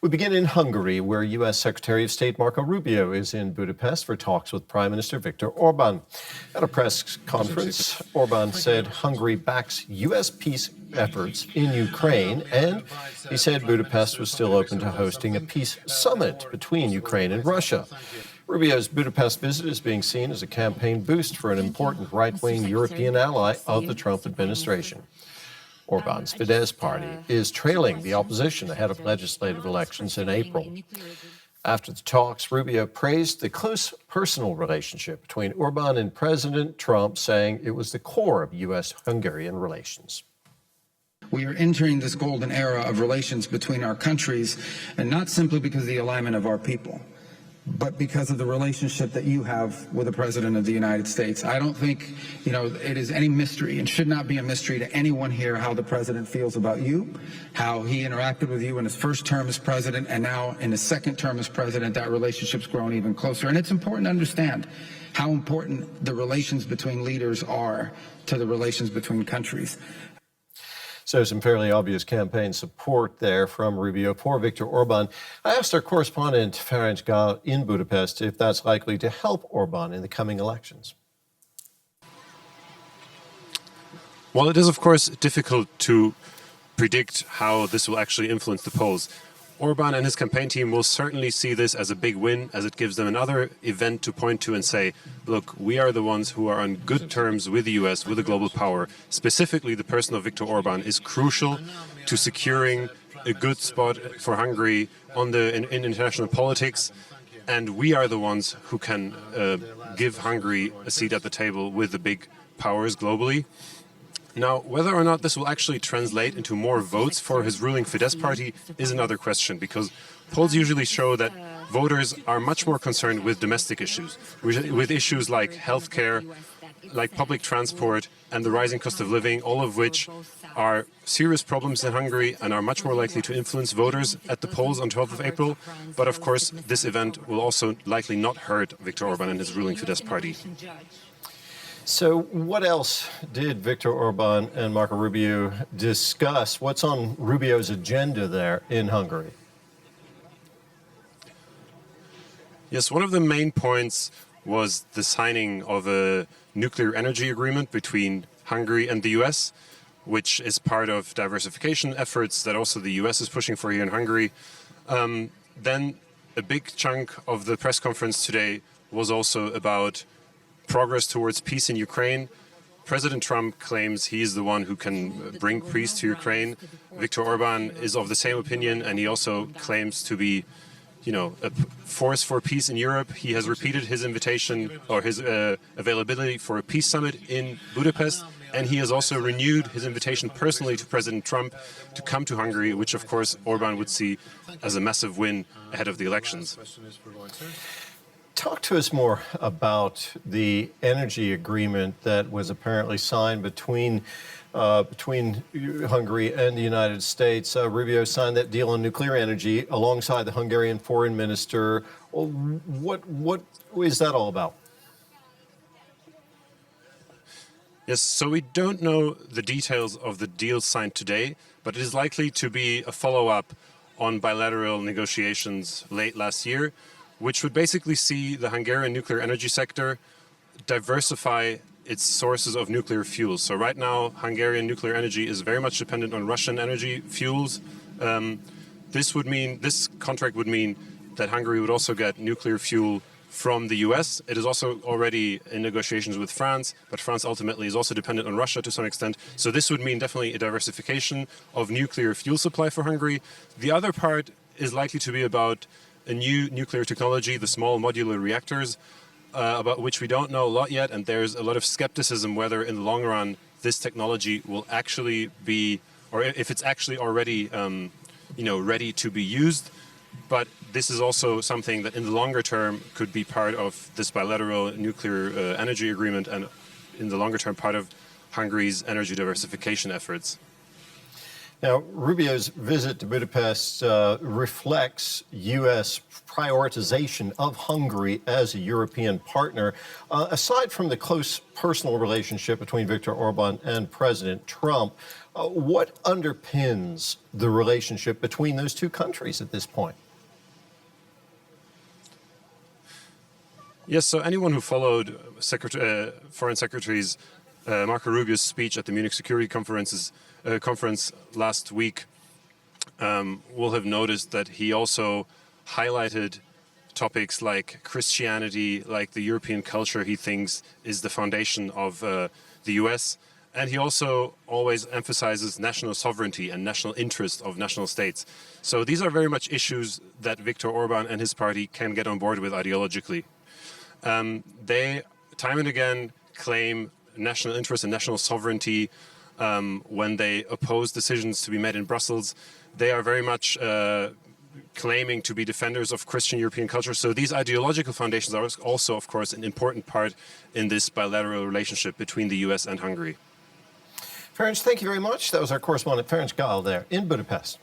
We begin in Hungary, where U.S. Secretary of State Marco Rubio is in Budapest for talks with Prime Minister Viktor Orban. At a press conference, Orban said Hungary backs U.S. peace efforts in Ukraine, and he said Budapest was still open to hosting a peace summit between Ukraine and Russia. Rubio's Budapest visit is being seen as a campaign boost for an important right-wing European ally of the Trump administration. Orban's Fidesz party is trailing the opposition ahead of legislative elections in April. After the talks, Rubio praised the close personal relationship between Orban and President Trump, saying it was the core of US-Hungarian relations. We are entering this golden era of relations between our countries, and not simply because of the alignment of our people, but because of the relationship that you have with the President of the United States. I don't think, it is any mystery, and should not be a mystery to anyone here, how the President feels about you, how he interacted with you in his first term as President, and now in his second term as President. That relationship's grown even closer. And it's important to understand how important the relations between leaders are to the relations between countries. So some fairly obvious campaign support there from Rubio for Viktor Orban. I asked our correspondent Ferenc Gál in Budapest if that's likely to help Orban in the coming elections. Well, it is, of course, difficult to predict how this will actually influence the polls. Orban and his campaign team will certainly see this as a big win, as it gives them another event to point to and say, look, we are the ones who are on good terms with the US, with a global power. Specifically, the person of Viktor Orban is crucial to securing a good spot for Hungary in international politics. And we are the ones who can give Hungary a seat at the table with the big powers globally. Now, whether or not this will actually translate into more votes for his ruling Fidesz party is another question, because polls usually show that voters are much more concerned with domestic issues, with issues like healthcare, like public transport, and the rising cost of living, all of which are serious problems in Hungary and are much more likely to influence voters at the polls on 12th of April. But of course, this event will also likely not hurt Viktor Orban and his ruling Fidesz party. So what else did Viktor Orban and Marco Rubio discuss? What's on Rubio's agenda there in Hungary? Yes, one of the main points was the signing of a nuclear energy agreement between Hungary and the US, which is part of diversification efforts that also the US is pushing for here in Hungary. Then a big chunk of the press conference today was also about progress towards peace in Ukraine. President Trump claims he's the one who can bring peace to Ukraine. Viktor Orban is of the same opinion, and he also claims to be, a force for peace in Europe. He has repeated his invitation or his availability for a peace summit in Budapest, and he has also renewed his invitation personally to President Trump to come to Hungary, which of course Orban would see as a massive win ahead of the elections. Talk to us more about the energy agreement that was apparently signed between Hungary and the United States. Rubio signed that deal on nuclear energy alongside the Hungarian foreign minister. What is that all about? Yes, so we don't know the details of the deal signed today, but it is likely to be a follow-up on bilateral negotiations late last year, which would basically see the Hungarian nuclear energy sector diversify its sources of nuclear fuels. So right now, Hungarian nuclear energy is very much dependent on Russian energy fuels. This contract would mean that Hungary would also get nuclear fuel from the US. It is also already in negotiations with France, but France ultimately is also dependent on Russia to some extent. So this would mean definitely a diversification of nuclear fuel supply for Hungary. The other part is likely to be about a new nuclear technology, the small modular reactors, about which we don't know a lot yet, and there's a lot of skepticism whether in the long run this technology will actually be, or if it's actually already ready to be used. But this is also something that in the longer term could be part of this bilateral nuclear energy agreement, and in the longer term part of Hungary's energy diversification efforts. Now, Rubio's visit to Budapest reflects U.S. prioritization of Hungary as a European partner. Aside from the close personal relationship between Viktor Orban and President Trump, what underpins the relationship between those two countries at this point? Yes, so anyone who followed Foreign Secretary's Marco Rubio's speech at the Munich Security Conference last week will have noticed that he also highlighted topics like Christianity, like the European culture he thinks is the foundation of the US. And he also always emphasizes national sovereignty and national interest of national states. So these are very much issues that Viktor Orban and his party can get on board with ideologically. They, time and again, claim national interest and national sovereignty when they oppose decisions to be made in Brussels. They are very much claiming to be defenders of Christian European culture. So these ideological foundations are also, of course, an important part in this bilateral relationship between the US and Hungary. Ferenc, thank you very much. That was our correspondent, Ferenc Gál, there in Budapest.